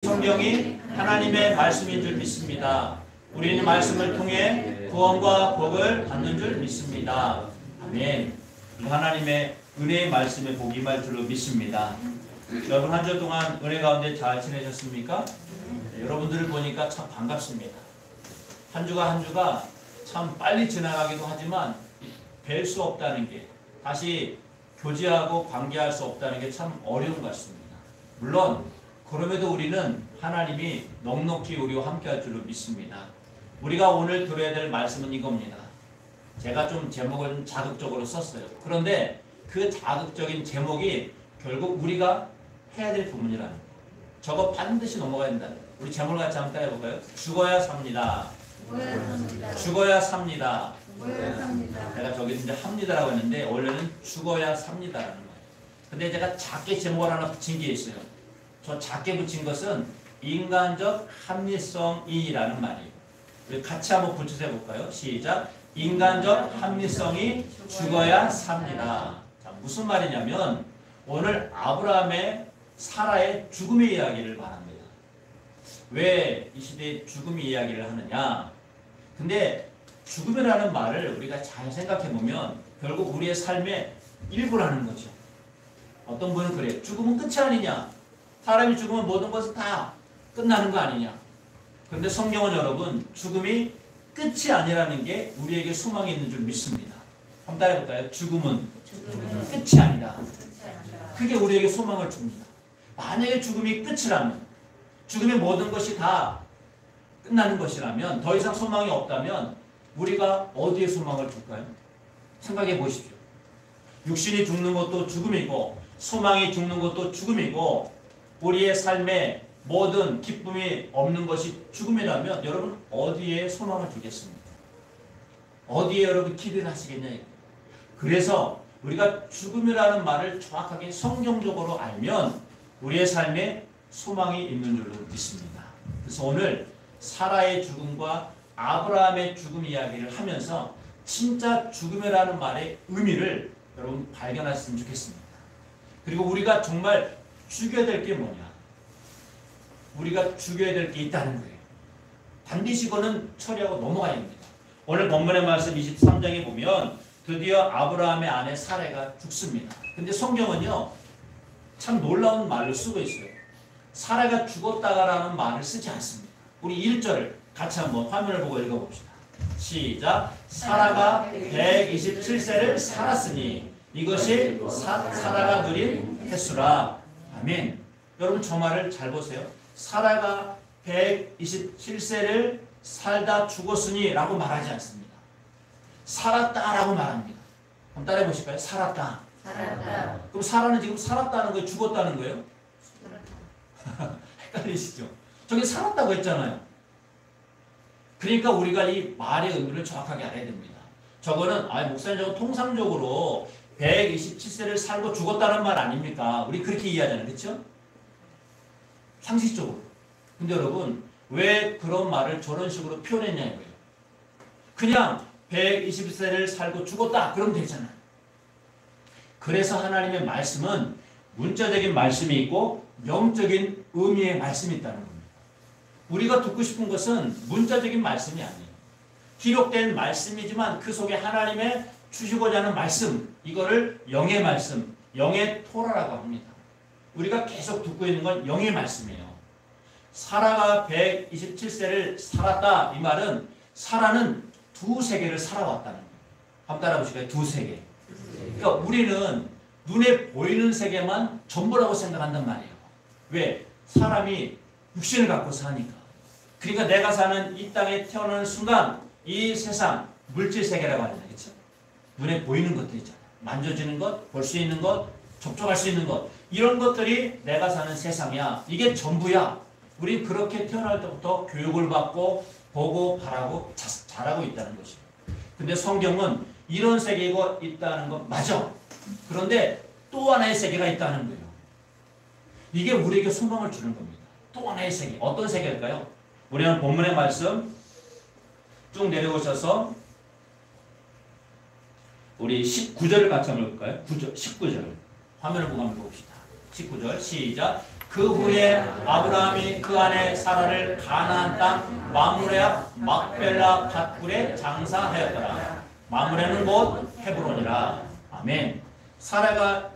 성경이 하나님의 말씀인 줄 믿습니다. 우리는 말씀을 통해 구원과 복을 받는 줄 믿습니다. 아멘. 하나님의 은혜의 말씀에 복이 임할 줄로 믿습니다. 여러분 한 주 동안 은혜 가운데 잘 지내셨습니까? 네, 여러분들을 보니까 참 반갑습니다. 한 주가 참 빨리 지나가기도 하지만 뵐 수 없다는 게, 다시 교제하고 관계할 수 없다는 게 참 어려운 것 같습니다. 물론 그럼에도 우리는 하나님이 넉넉히 우리와 함께할 줄로 믿습니다. 우리가 오늘 들어야 될 말씀은 이겁니다. 제가 좀 제목을 좀 자극적으로 썼어요. 그런데 그 자극적인 제목이 결국 우리가 해야 될 부분이라는 거예요. 저거 반드시 넘어가야 된다. 우리 제목을 같이 한번 따라해볼까요? 죽어야 삽니다. 죽어야 삽니다. 제가 저기 이제 합니다라고 했는데 원래는 죽어야 삽니다라는 거예요. 근데 제가 작게 제목을 하나 붙인 게 있어요. 저 작게 붙인 것은 인간적 합리성이라는 말이에요. 같이 한번 붙여서 해볼까요? 시작. 인간적 합리성이 죽어야 삽니다. 자, 무슨 말이냐면 오늘 아브라함의 사라의 죽음의 이야기를 말합니다. 왜 이 시대에 죽음의 이야기를 하느냐? 근데 죽음이라는 말을 우리가 잘 생각해보면 결국 우리의 삶의 일부라는 거죠. 어떤 분은 그래요. 죽음은 끝이 아니냐? 사람이 죽으면 모든 것은 다 끝나는 거 아니냐? 그런데 성경은 여러분 죽음이 끝이 아니라는 게 우리에게 소망이 있는 줄 믿습니다. 한번 따라해볼까요? 죽음은 끝이 아니다. 그게 우리에게 소망을 줍니다. 만약에 죽음이 끝이라면, 죽음의 모든 것이 다 끝나는 것이라면, 더 이상 소망이 없다면 우리가 어디에 소망을 줄까요? 생각해 보십시오. 육신이 죽는 것도 죽음이고 소망이 죽는 것도 죽음이고 우리의 삶에 모든 기쁨이 없는 것이 죽음이라면 여러분 어디에 소망을 두겠습니까? 어디에 여러분 기대를 하시겠냐? 그래서 우리가 죽음이라는 말을 정확하게 성경적으로 알면 우리의 삶에 소망이 있는 줄로 믿습니다. 그래서 오늘 사라의 죽음과 아브라함의 죽음 이야기를 하면서 진짜 죽음이라는 말의 의미를 여러분 발견하셨으면 좋겠습니다. 그리고 우리가 정말 죽여야 될 게 뭐냐? 우리가 죽여야 될 게 있다는 거예요. 반드시 그거는 처리하고 넘어가야 합니다. 오늘 본문의 말씀 23장에 보면 드디어 아브라함의 아내 사라가 죽습니다. 근데 성경은요 참 놀라운 말을 쓰고 있어요. 사라가 죽었다라는 말을 쓰지 않습니다. 우리 1절을 같이 한번 화면을 보고 읽어봅시다. 시작. 사라가 127세를 살았으니 이것이 사라가 누린 횟수라. 아멘. 여러분 저 말을 잘 보세요. 사라가 127세를 살다 죽었으니 라고 말하지 않습니다. 살았다 라고 말합니다. 한번 따라해 보실까요? 살았다. 그럼 사라는 지금 살았다는 거예요? 죽었다는 거예요? 헷갈리시죠? 저기 살았다고 했잖아요. 그러니까 우리가 이 말의 의미를 정확하게 알아야 됩니다. 저거는 목사님 저거 통상적으로 127세를 살고 죽었다는 말 아닙니까? 우리 그렇게 이해하잖아요. 그렇죠? 상식적으로. 근데 여러분 왜 그런 말을 저런 식으로 표현했냐 이거예요. 그냥 120세를 살고 죽었다 그러면 되잖아요. 그래서 하나님의 말씀은 문자적인 말씀이 있고 영적인 의미의 말씀이 있다는 겁니다. 우리가 듣고 싶은 것은 문자적인 말씀이 아니에요. 기록된 말씀이지만 그 속에 하나님의 주시고자 하는 말씀, 이거를 영의 말씀, 영의 토라라고 합니다. 우리가 계속 듣고 있는 건 영의 말씀이에요. 사라가 127세를 살았다. 이 말은 사라는 두 세계를 살아왔다는 거예요. 한번 따라 보실까요? 두 세계. 그러니까 우리는 눈에 보이는 세계만 전부라고 생각한단 말이에요. 왜? 사람이 육신을 갖고 사니까. 그러니까 내가 사는 이 땅에 태어나는 순간 이 세상, 물질 세계라고 하잖아요. 그렇죠? 눈에 보이는 것들 있잖아요. 만져지는 것, 볼 수 있는 것, 접촉할 수 있는 것. 이런 것들이 내가 사는 세상이야. 이게 전부야. 우리 그렇게 태어날 때부터 교육을 받고 보고 바라고 자라고 있다는 것이에요. 근데 성경은 이런 세계가 있다는 건 맞아. 그런데 또 하나의 세계가 있다는 거예요. 이게 우리에게 소망을 주는 겁니다. 또 하나의 세계. 어떤 세계일까요? 우리는 본문의 말씀 쭉 내려오셔서 우리 19절을 같이 한번 볼까요? 19절. 화면을 보고 한번 봅시다. 19절 시작. 그 후에 아브라함이 그 안에 사라를 가나안 땅 마므레 앞 막벨라 갓굴에 장사하였더라. 마므레는 곧 헤브론이라. 아멘. 사라가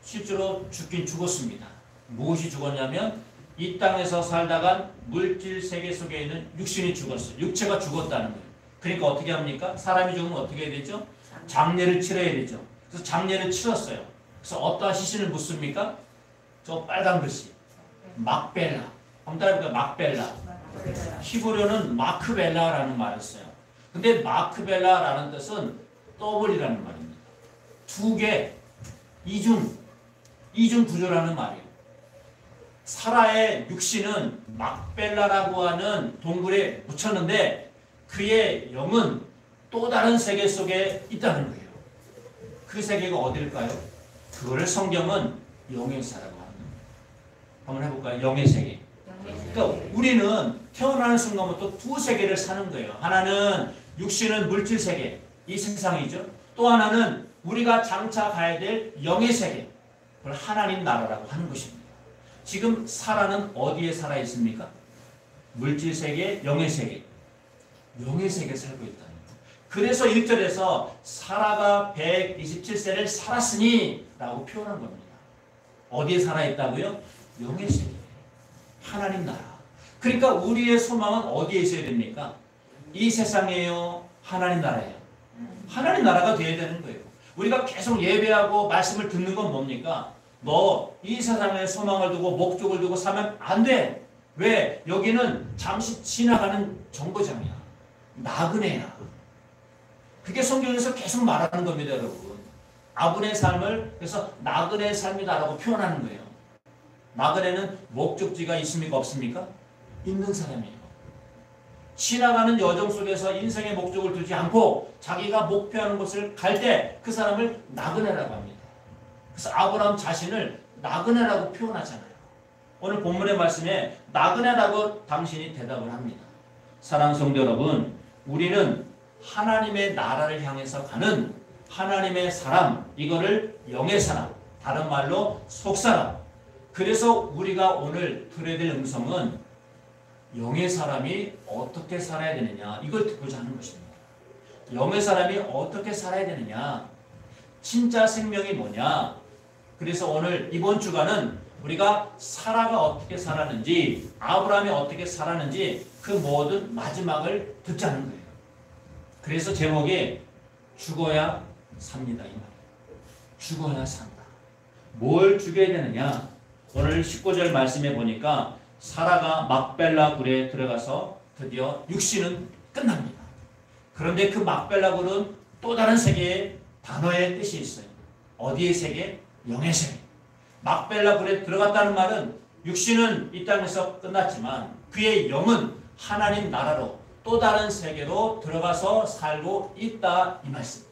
실제로 죽긴 죽었습니다. 무엇이 죽었냐면 이 땅에서 살다간 물질 세계 속에 있는 육신이 죽었어요. 육체가 죽었다는 거예요. 그러니까 어떻게 합니까? 사람이 죽으면 어떻게 해야 되죠? 장례를 치러야 되죠. 그래서 장례를 치렀어요. 그래서 어떠한 시신을 묻습니까? 저 빨간 글씨 막벨라. 한번 따라해볼까요? 막벨라. 히브리어는 마크벨라라는 말을 써요. 근데 마크벨라라는 뜻은 더블이라는 말입니다. 두 개, 이중 구조라는 말이에요. 사라의 육신은 막벨라라고 하는 동굴에 묻혔는데 그의 영은 또 다른 세계 속에 있다는 거예요. 그 세계가 어딜까요? 그거를 성경은 영의 사라고 합니다. 한번 해볼까요? 영의 세계. 그러니까 우리는 태어나는 순간부터 두 세계를 사는 거예요. 하나는 육신은 물질 세계, 이 세상이죠. 또 하나는 우리가 장차 가야 될 영의 세계, 그걸 하나님 나라라고 하는 것입니다. 지금 사라는 어디에 살아 있습니까? 물질 세계, 영의 세계. 영의 세계에 살고 있다는 거예요. 그래서 1절에서 사라가 127세를 살았으니 라고 표현한 겁니다. 어디에 살아있다고요? 영의 세계. 하나님 나라. 그러니까 우리의 소망은 어디에 있어야 됩니까? 이 세상이에요? 하나님 나라예요? 하나님 나라가 되어야 되는 거예요. 우리가 계속 예배하고 말씀을 듣는 건 뭡니까? 너 이 세상에 소망을 두고 목적을 두고 살면 안 돼. 왜? 여기는 잠시 지나가는 정거장이야. 나그네야. 그게 성경에서 계속 말하는 겁니다, 여러분. 아브라함의 삶을 그래서 나그네의 삶이다라고 표현하는 거예요. 나그네는 목적지가 있습니까? 없습니까? 있는 사람이에요. 지나가는 여정 속에서 인생의 목적을 두지 않고 자기가 목표하는 곳을 갈 때 그 사람을 나그네라고 합니다. 그래서 아브라함 자신을 나그네라고 표현하잖아요. 오늘 본문의 말씀에 나그네라고 당신이 대답을 합니다. 사랑하는 성도 여러분, 우리는 하나님의 나라를 향해서 가는 하나님의 사람, 이거를 영의 사람, 다른 말로 속사람. 그래서 우리가 오늘 들어야 될 음성은 영의 사람이 어떻게 살아야 되느냐, 이걸 듣고자 하는 것입니다. 영의 사람이 어떻게 살아야 되느냐, 진짜 생명이 뭐냐. 그래서 오늘 이번 주간은 우리가 사라가 어떻게 살았는지, 아브라함이 어떻게 살았는지 그 모든 마지막을 듣자는 거예요. 그래서 제목이 죽어야 삽니다. 이 말이에요. 죽어야 산다. 뭘 죽여야 되느냐. 오늘 19절 말씀에 보니까 사라가 막벨라 굴에 들어가서 드디어 육신은 끝납니다. 그런데 그 막벨라 굴은 또 다른 세계의 단어의 뜻이 있어요. 어디의 세계? 영의 세계. 막벨라 굴에 들어갔다는 말은 육신은 이 땅에서 끝났지만 그의 영은 하나님 나라로 또 다른 세계로 들어가서 살고 있다, 이 말씀.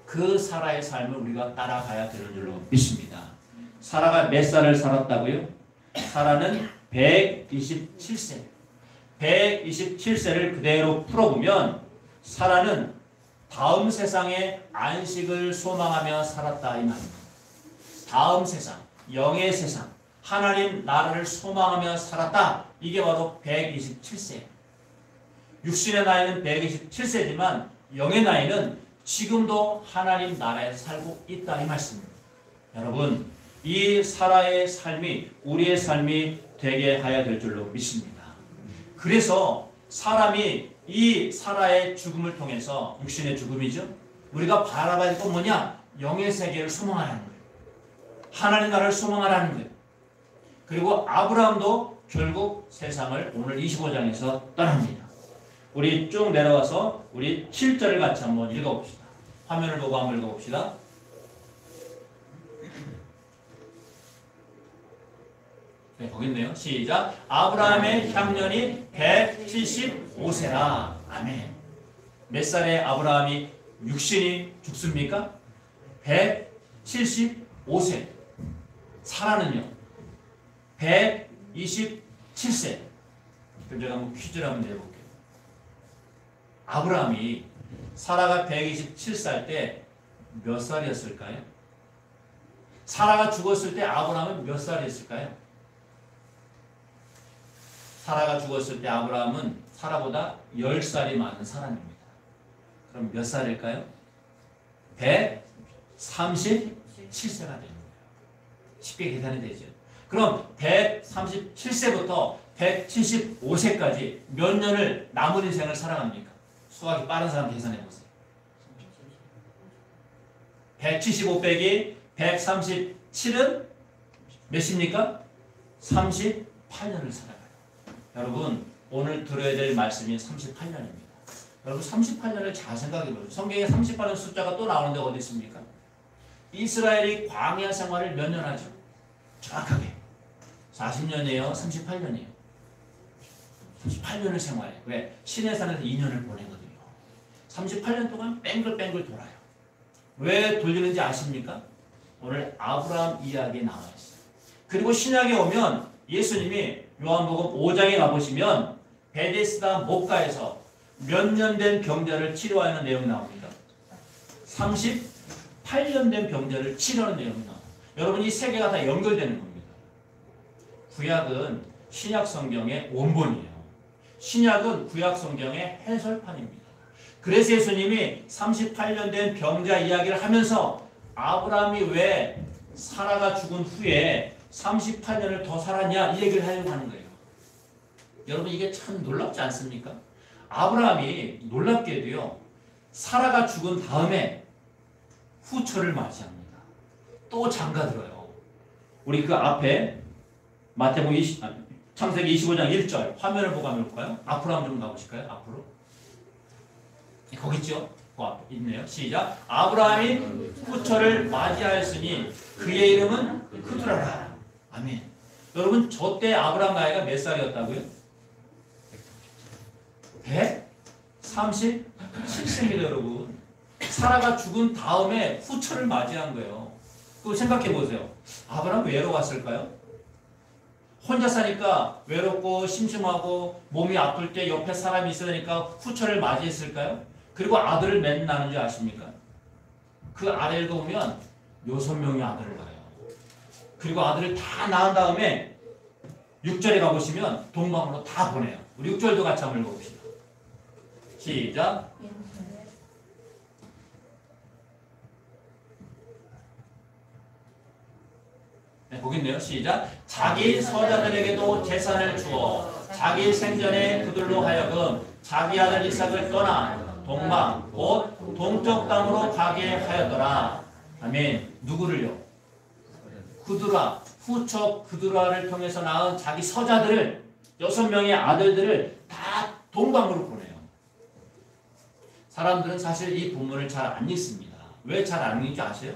그 사라의 삶을 우리가 따라가야 되는 줄로 믿습니다. 사라가 몇 살을 살았다고요? 사라는 127세. 127세를 그대로 풀어보면 사라는 다음 세상의 안식을 소망하며 살았다, 이 말입니다. 다음 세상, 영의 세상, 하나님 나라를 소망하며 살았다. 이게 바로 127세. 육신의 나이는 127세지만 영의 나이는 지금도 하나님 나라에서 살고 있다, 이 말씀입니다. 여러분, 이 사라의 삶이 우리의 삶이 되게 하여야 될 줄로 믿습니다. 그래서 사람이 이 사라의 죽음을 통해서, 육신의 죽음이죠, 우리가 바라봐야 할 건 뭐냐? 영의 세계를 소망하라는 거예요. 하나님 나라를 소망하라는 거예요. 그리고 아브라함도 결국 세상을 오늘 25장에서 떠납니다. 우리 쭉 내려와서 우리 7절을 같이 한번 읽어봅시다. 화면을 보고 한번 읽어봅시다. 네, 거기 있네요. 시작. 아브라함의 향년이 175세라. 아멘. 몇 살에 아브라함이 육신이 죽습니까? 175세. 사라는요? 127세. 그럼 제가 한번 퀴즈를 한번 내볼게요. 아브라함이 사라가 127살 때 몇 살이었을까요? 사라가 죽었을 때 아브라함은 몇 살이었을까요? 사라가 죽었을 때 아브라함은 사라보다 10살이 많은 사람입니다. 그럼 몇 살일까요? 137세가 됩니다. 쉽게 계산이 되죠. 그럼 137세부터 175세까지 몇 년을 남은 인생을 살아갑니까? 수학이 빠른 사람 계산해 보세요. 175 빼기 137은 몇입니까? 38년을 살아가요. 여러분 오늘 들어야 될 말씀이 38년입니다. 여러분 38년을 잘 생각해 보세요. 성경에 38년 숫자가 또 나오는데 어디 있습니까? 이스라엘이 광야 생활을 몇 년 하죠? 정확하게 40년이에요? 38년이에요? 38년을 생활해요. 왜? 시내산에서 2년을 보내거든요. 38년 동안 뺑글뺑글 돌아요. 왜 돌리는지 아십니까? 오늘 아브라함 이야기에 나와 있어요. 그리고 신약에 오면 예수님이 요한복음 5장에 가보시면 베데스다 목가에서 몇 년 된 병자를 치료하는 내용이 나옵니다. 38년 된 병자를 치료하는 내용이 나옵니다. 여러분 이 세 개가 다 연결되는 겁니다. 구약은 신약 성경의 원본이에요. 신약은 구약 성경의 해설판입니다. 그래서 예수님이 38년 된 병자 이야기를 하면서 아브라함이 왜 사라가 죽은 후에 38년을 더 살았냐 이 얘기를 하려고 하는 거예요. 여러분 이게 참 놀랍지 않습니까? 아브라함이 놀랍게도요. 사라가 죽은 다음에 후처를 맞이합니다. 또 장가들어요. 우리 그 앞에 마태복음 창세기 25장 1절 화면을 보고 한번 볼까요? 앞으로 한번 좀 가보실까요? 앞으로. 거기 있죠? 그 앞에 있네요. 시작. 아브라함이 후처를 맞이하였으니 그의 이름은 크두라라. 아멘. 여러분 저 때 아브라함 나이가 몇 살이었다고요? 137세입니다 여러분. 사라가 죽은 다음에 후처를 맞이한 거예요. 그거 생각해 보세요. 아브라함 왜 외로웠을까요? 혼자 사니까 외롭고 심심하고 몸이 아플 때 옆에 사람이 있어야 되니까 후처를 맞이했을까요? 그리고 아들을 몇 낳는 줄 아십니까? 그 아래를 보면 6명의 아들을 낳아요. 그리고 아들을 다 낳은 다음에 6절에 가보시면 동방으로 다 보내요. 우리 6절도 같이 한번 읽어봅시다. 시작. 네, 거기 있네요. 시작. 자기 서자들에게도 재산을 주어 자기 생전에 그들로 하여금 자기 아들 이삭을 떠나 동방 곧 동쪽 땅으로 가게 하였더라. 아멘. 누구를요? 그두라, 후처 그두라를 통해서 낳은 자기 서자들을 6명의 아들들을 다 동방으로 보내요. 사람들은 사실 이 본문을 잘 안 읽습니다. 왜 잘 안 읽는지 아세요?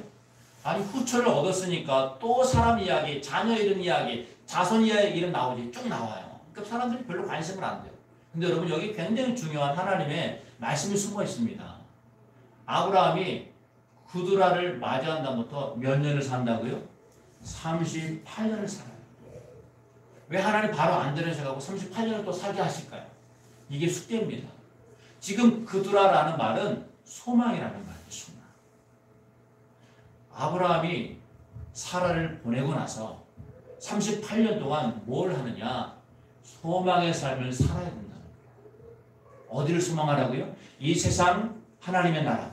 아니 후처를 얻었으니까 또 사람 이야기, 자녀 이름 이야기, 자손 이야기 나오지 쭉 나와요. 그러니까 사람들이 별로 관심을 안 돼요. 근데 여러분 여기 굉장히 중요한 하나님의 말씀이 숨어 있습니다. 아브라함이 그두라를 맞이한 다음부터 몇 년을 산다고요? 38년을 살아요. 왜 하나님 바로 안 들으셔가고 38년을 또 살게 하실까요? 이게 숙제입니다. 지금 그두라라는 말은 소망이라는 말이에요. 소망. 아브라함이 사라를 보내고 나서 38년 동안 뭘 하느냐? 소망의 삶을 살아야 된다는 거예요. 어디를 소망하라고요? 이 세상 하나님의 나라,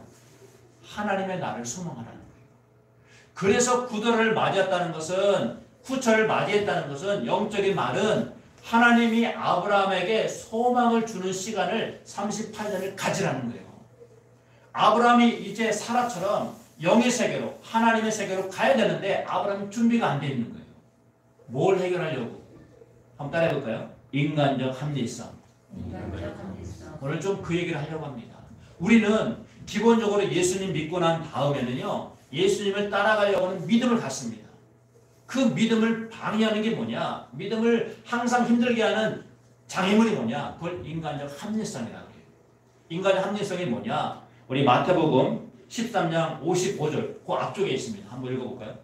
하나님의 나라를 소망하라는 거예요. 그래서 그두라를 맞이했다는 것은, 후처를 맞이했다는 것은, 영적인 말은 하나님이 아브라함에게 소망을 주는 시간을 38년을 가지라는 거예요. 아브라함이 이제 사라처럼 영의 세계로, 하나님의 세계로 가야 되는데 아브라함이 준비가 안 돼 있는 거예요. 뭘 해결하려고? 한번 따라해 볼까요? 인간적 합리성. 오늘 좀 그 얘기를 하려고 합니다. 우리는 기본적으로 예수님 믿고 난 다음에는요, 예수님을 따라가려고 하는 믿음을 갖습니다. 그 믿음을 방해하는 게 뭐냐? 믿음을 항상 힘들게 하는 장애물이 뭐냐? 그걸 인간적 합리성이라고 해요. 인간의 합리성이 뭐냐? 우리 마태복음 13장 55절 그 앞쪽에 있습니다. 한번 읽어볼까요?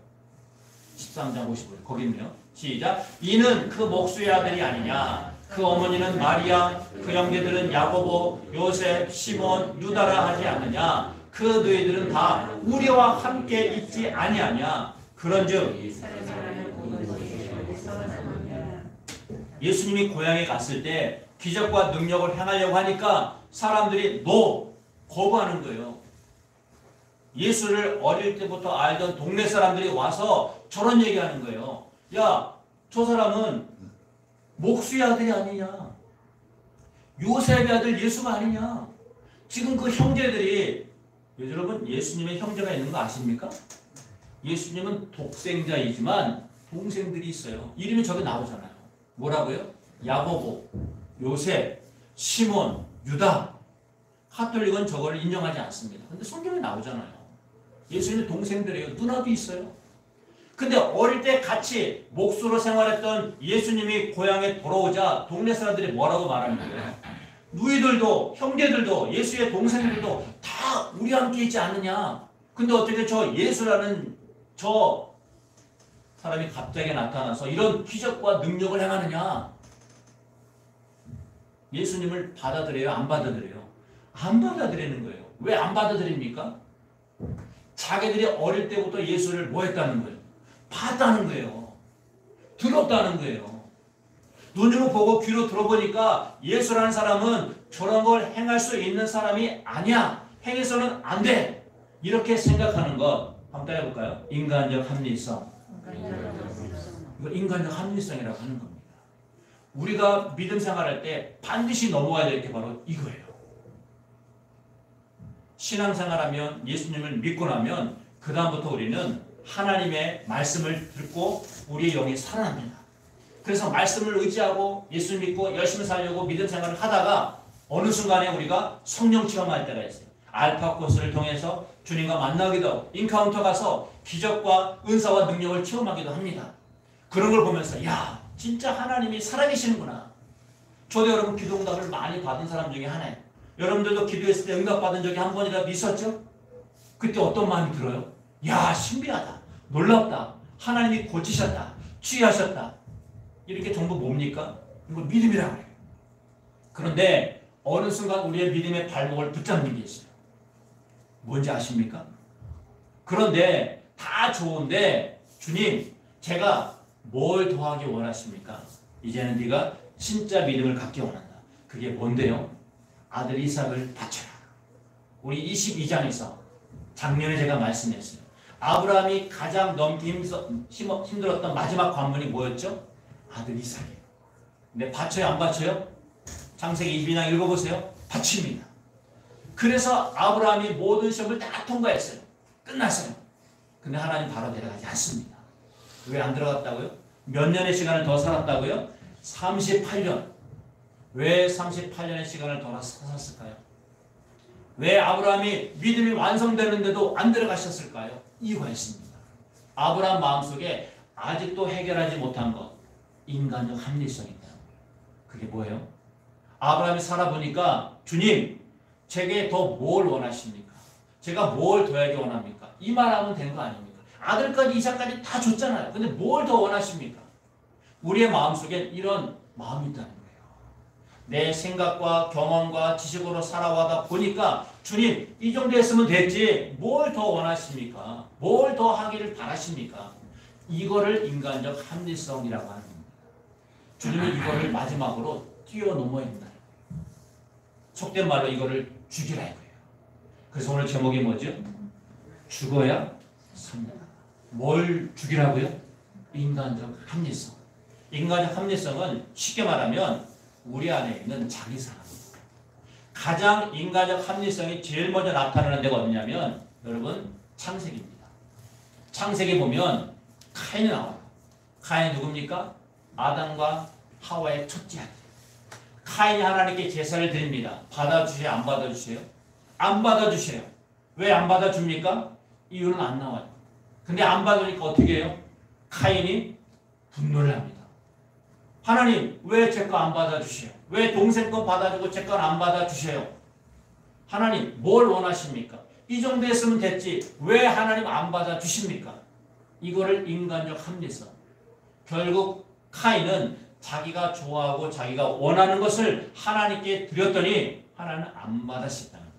13장 55절 거기 있네요. 시작. 이는 그 목수의 아들이 아니냐? 그 어머니는 마리아, 그 형제들은 야고보, 요셉, 시몬, 유다라 하지 않느냐? 그 너희들은 다 우리와 함께 있지 아니하냐? 그런즉 예수님이 고향에 갔을 때 기적과 능력을 행하려고 하니까 사람들이 거부하는 거예요. 예수를 어릴 때부터 알던 동네 사람들이 와서 저런 얘기하는 거예요. 야, 저 사람은 목수의 아들이 아니냐? 요셉의 아들 예수가 아니냐? 지금 그 형제들이, 여러분 예수님의 형제가 있는 거 아십니까? 예수님은 독생자이지만 동생들이 있어요. 이름이 저기 나오잖아요. 뭐라고요? 야고보, 요셉, 시몬, 유다. 카톨릭은 저거를 인정하지 않습니다. 근데 성경에 나오잖아요. 예수님의 동생들이에요. 누나도 있어요. 근데 어릴 때 같이 목수로 생활했던 예수님이 고향에 돌아오자 동네 사람들이 뭐라고 말하는 거예요? 누이들도 형제들도 예수의 동생들도 다 우리 함께 있지 않느냐? 근데 어떻게 저 예수라는 저 사람이 갑자기 나타나서 이런 기적과 능력을 행하느냐? 예수님을 받아들여요? 안 받아들여요? 안 받아들이는 거예요. 왜 안 받아들입니까? 자기들이 어릴 때부터 예수를 뭐 했다는 거예요? 봤다는 거예요. 들었다는 거예요. 눈으로 보고 귀로 들어보니까 예수라는 사람은 저런 걸 행할 수 있는 사람이 아니야. 행해서는 안 돼. 이렇게 생각하는 것 한번 따라해볼까요? 인간적 합리성. 이거 인간적 합리성이라고 하는 겁니다. 우리가 믿음 생활할 때 반드시 넘어가야 될 게 바로 이거예요. 신앙생활하면 예수님을 믿고 나면 그 다음부터 우리는 하나님의 말씀을 듣고 우리의 영이 살아납니다. 그래서 말씀을 의지하고 예수 믿고 열심히 살려고 믿음 생활을 하다가 어느 순간에 우리가 성령 체험할 때가 있어요. 알파 코스를 통해서 주님과 만나기도 하고 인카운터 가서 기적과 은사와 능력을 체험하기도 합니다. 그런 걸 보면서 야, 진짜 하나님이 살아계시는구나. 저도 여러분 기도응답을 많이 받은 사람 중에 하나예요. 여러분들도 기도했을 때 응답받은 적이 한 번이라도 있었죠? 그때 어떤 마음이 들어요? 야, 신비하다. 놀랍다. 하나님이 고치셨다. 치유하셨다. 이렇게 전부 뭡니까? 이거 믿음이라고 해요. 그런데 어느 순간 우리의 믿음의 발목을 붙잡는 게 있어요. 뭔지 아십니까? 그런데 다 좋은데 주님, 제가 뭘 더하기 원하십니까? 이제는 네가 진짜 믿음을 갖기 원한다. 그게 뭔데요? 아들 이삭을 바쳐라. 우리 22장에서 작년에 제가 말씀했어요. 아브라함이 가장 넘기 힘들었던 마지막 관문이 뭐였죠? 아들 이삭이에요. 근데 바쳐요, 안 바쳐요? 창세기 22장 읽어보세요. 바칩니다. 그래서 아브라함이 모든 시험을 다 통과했어요. 끝났어요. 근데 하나님 바로 내려가지 않습니다. 왜 안 들어갔다고요? 몇 년의 시간을 더 살았다고요? 38년. 왜 38년의 시간을 더 살았을까요? 왜 아브라함이 믿음이 완성되는데도 안 들어가셨을까요? 이유가 있습니다. 아브라함 마음속에 아직도 해결하지 못한 것, 인간적 합리성입니다. 그게 뭐예요? 아브라함이 살아보니까 주님, 제게 더 뭘 원하십니까? 제가 뭘 더하기 원합니까? 이 말하면 되는 거 아닙니까? 아들까지 이삭까지 다 줬잖아요. 근데 뭘 더 원하십니까? 우리의 마음속에 이런 마음이 있다는 거예요. 내 생각과 경험과 지식으로 살아와다 보니까 주님, 이 정도 했으면 됐지 뭘 더 원하십니까? 뭘 더 하기를 바라십니까? 이거를 인간적 합리성이라고 하는 겁니다. 주님이 이거를 마지막으로 뛰어넘어야 된다. 속된 말로 이거를 죽이라 이거예요. 그래서 오늘 제목이 뭐죠? 죽어야 삽니다. 뭘 죽이라고요? 인간적 합리성. 인간적 합리성은 쉽게 말하면 우리 안에 있는 자기사랑입니다. 가장 인간적 합리성이 제일 먼저 나타나는 데가 어디냐면 여러분 창세기입니다. 창세기 보면 카인이 나와요. 카인이 누굽니까? 아담과 하와의 첫째 아들. 카인이 하나님께 제사를 드립니다. 받아주세요? 안 받아주세요? 안 받아주세요. 왜 안 받아줍니까? 이유는 안 나와요. 근데 안 받으니까 어떻게 해요? 카인이 분노를 합니다. 하나님, 왜 제 거 안 받아주세요? 왜 동생 거 받아주고 제 건 안 받아주세요? 하나님, 뭘 원하십니까? 이 정도 했으면 됐지. 왜 하나님 안 받아주십니까? 이거를 인간적 합리성. 결국 카인은 자기가 좋아하고 자기가 원하는 것을 하나님께 드렸더니 하나님은 안 받으셨다는 거예요.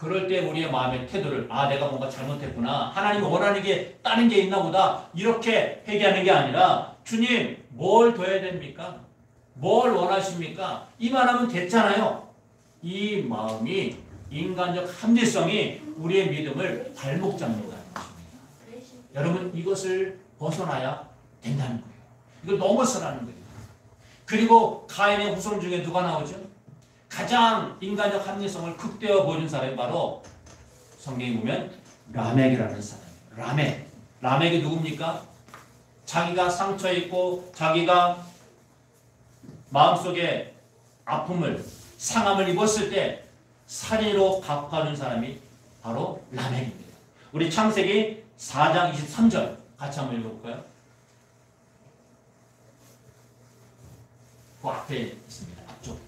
그럴 때 우리의 마음의 태도를 내가 뭔가 잘못했구나. 하나님이 원하는 게 다른 게 있나 보다. 이렇게 회개하는 게 아니라 주님 뭘 더 해야 됩니까? 뭘 원하십니까? 이 말하면 됐잖아요. 이 마음이 인간적 합리성이 우리의 믿음을 발목 잡는다는 것입니다. 여러분 이것을 벗어나야 된다는 거예요. 이걸 넘어서라는 거예요. 그리고 가인의 후손 중에 누가 나오죠? 가장 인간적 합리성을 극대화 보여준 사람이 바로 성경에 보면 라멕이라는 사람이에요. 라멕이 누굽니까? 자기가 상처에 있고 자기가 마음속에 아픔을 상함을 입었을 때 살인으로 갚아준 사람이 바로 라멕입니다. 우리 창세기 4장 23절 같이 한번 읽어볼까요? 그 앞에 있습니다. 앞쪽.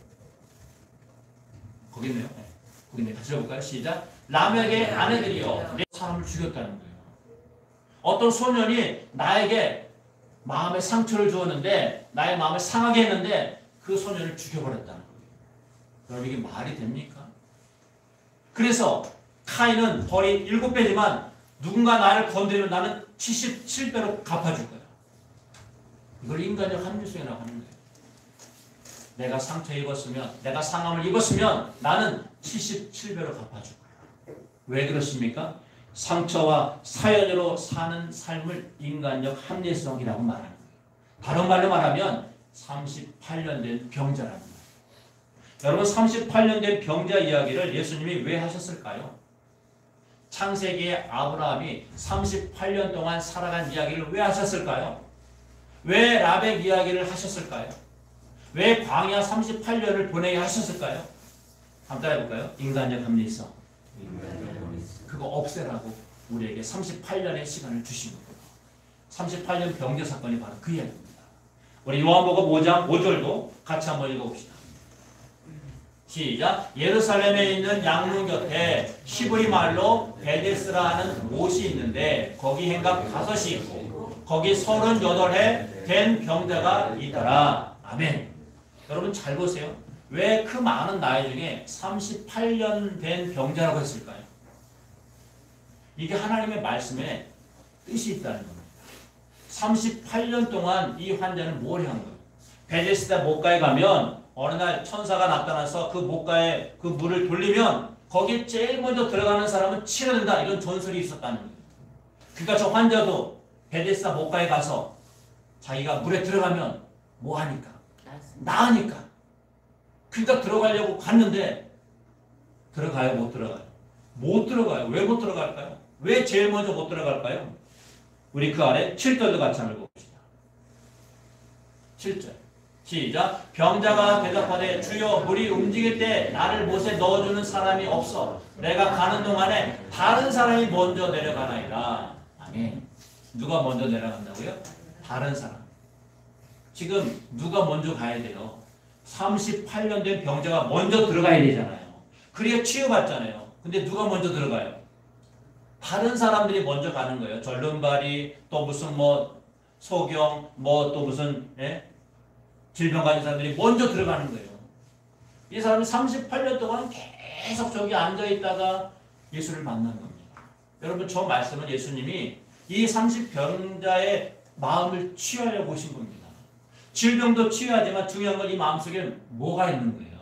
거기 있네요. 네. 거기 있네요. 같이 읽어볼까요? 시작. 라멕의 아내들이여 내 사람을 죽였다는 거예요. 어떤 소년이 나에게 마음에 상처를 주었는데 나의 마음을 상하게 했는데 그 소년을 죽여버렸다는 거예요. 여러분 이게 말이 됩니까? 그래서 카인은 벌이 7배지만 누군가 나를 건드리면 나는 77배로 갚아줄 거야. 이걸 인간적 합리성이라고 하는 거예요. 내가 상처 입었으면 내가 상함을 입었으면 나는 77배로 갚아줄 거야. 왜 그렇습니까? 상처와 사연으로 사는 삶을 인간적 합리성이라고 말하는 거예요. 다른 말로 말하면 38년 된 병자라는 거예요. 여러분 38년 된 병자 이야기를 예수님이 왜 하셨을까요? 창세기의 아브라함이 38년 동안 살아간 이야기를 왜 하셨을까요? 왜 라멕 이야기를 하셨을까요? 왜 광야 38년을 보내게 하셨을까요? 한번 따라해볼까요? 인간적 합리성. 그거 없애라고 우리에게 38년의 시간을 주신 겁니다. 38년 병자 사건이 바로 그 이야기입니다. 우리 요한복음 5장 5절도 같이 한번 읽어봅시다. 시작. 예루살렘에 있는 양문 곁에 히브리 말로 베데스라 하는 못이 있는데 거기 행각 5이 있고 거기 38해 된 병자가 있더라. 아멘. 여러분 잘 보세요. 왜 그 많은 나이 중에 38년 된 병자라고 했을까요? 이게 하나님의 말씀에 뜻이 있다는 겁니다. 38년 동안 이 환자는 뭘 한 거예요? 베데스다 못가에 가면 어느 날 천사가 나타나서 그 못가에 그 물을 돌리면 거기에 제일 먼저 들어가는 사람은 치료된다. 이런 전설이 있었다는 거예요. 그러니까 저 환자도 베데스다 못가에 가서 자기가 물에 들어가면 뭐 하니까? 나으니까. 그러니까 들어가려고 갔는데 들어가요? 못 들어가요? 못 들어가요. 왜 못 들어갈까요? 왜 제일 먼저 못 들어갈까요? 우리 그 아래 7절도 같이 한번 읽어봅시다. 7절 시작. 병자가 대답하되 주여 물이 움직일 때 나를 못에 넣어주는 사람이 없어 내가 가는 동안에 다른 사람이 먼저 내려가나이다. 아멘. 누가 먼저 내려간다고요? 다른 사람. 지금 누가 먼저 가야 돼요? 38년 된 병자가 먼저 들어가야 되잖아요. 그래야 치유받잖아요. 근데 누가 먼저 들어가요? 다른 사람들이 먼저 가는 거예요. 절름발이 또 무슨 뭐 소경 뭐 또 무슨 질병 가진 사람들이 먼저 들어가는 거예요. 이 사람이 38년 동안 계속 저기 앉아있다가 예수를 만난 겁니다. 여러분 저 말씀은 예수님이 이 30병자의 마음을 치유하려고 오신 겁니다. 질병도 치유하지만 중요한 건 이 마음속에 뭐가 있는 거예요?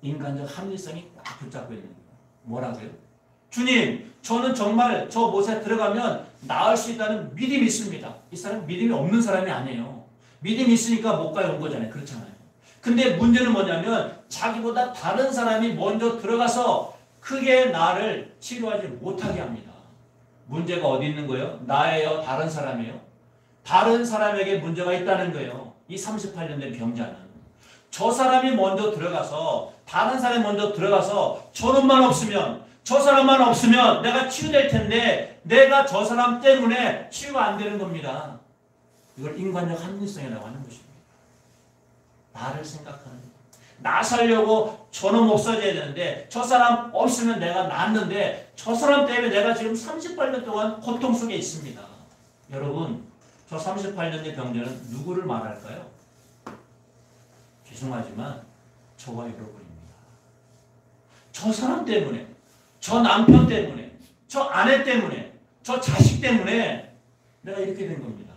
인간적 합리성이 딱 붙잡고 있는 거예요. 뭐라고요? 주님, 저는 정말 저 못에 들어가면 나을 수 있다는 믿음이 있습니다. 이 사람은 믿음이 없는 사람이 아니에요. 믿음이 있으니까 못가에 온 거잖아요. 그렇잖아요. 근데 문제는 뭐냐면 자기보다 다른 사람이 먼저 들어가서 크게 나를 치료하지 못하게 합니다. 문제가 어디 있는 거예요? 나예요? 다른 사람이에요? 다른 사람에게 문제가 있다는 거예요. 이 38년 된 병자는. 저 사람이 먼저 들어가서 다른 사람이 먼저 들어가서 저놈만 없으면 저 사람만 없으면 내가 치유될 텐데 내가 저 사람 때문에 치유가 안 되는 겁니다. 이걸 인간적 합리성이라고 하는 것입니다. 나를 생각하는 나 살려고 저놈 없어져야 되는데 저 사람 없으면 내가 낫는데 저 사람 때문에 내가 지금 38년 동안 고통 속에 있습니다. 여러분 저 38년의 병자는 누구를 말할까요? 죄송하지만 저와 여러분입니다. 저 사람 때문에, 저 남편 때문에, 저 아내 때문에, 저 자식 때문에 내가 이렇게 된 겁니다.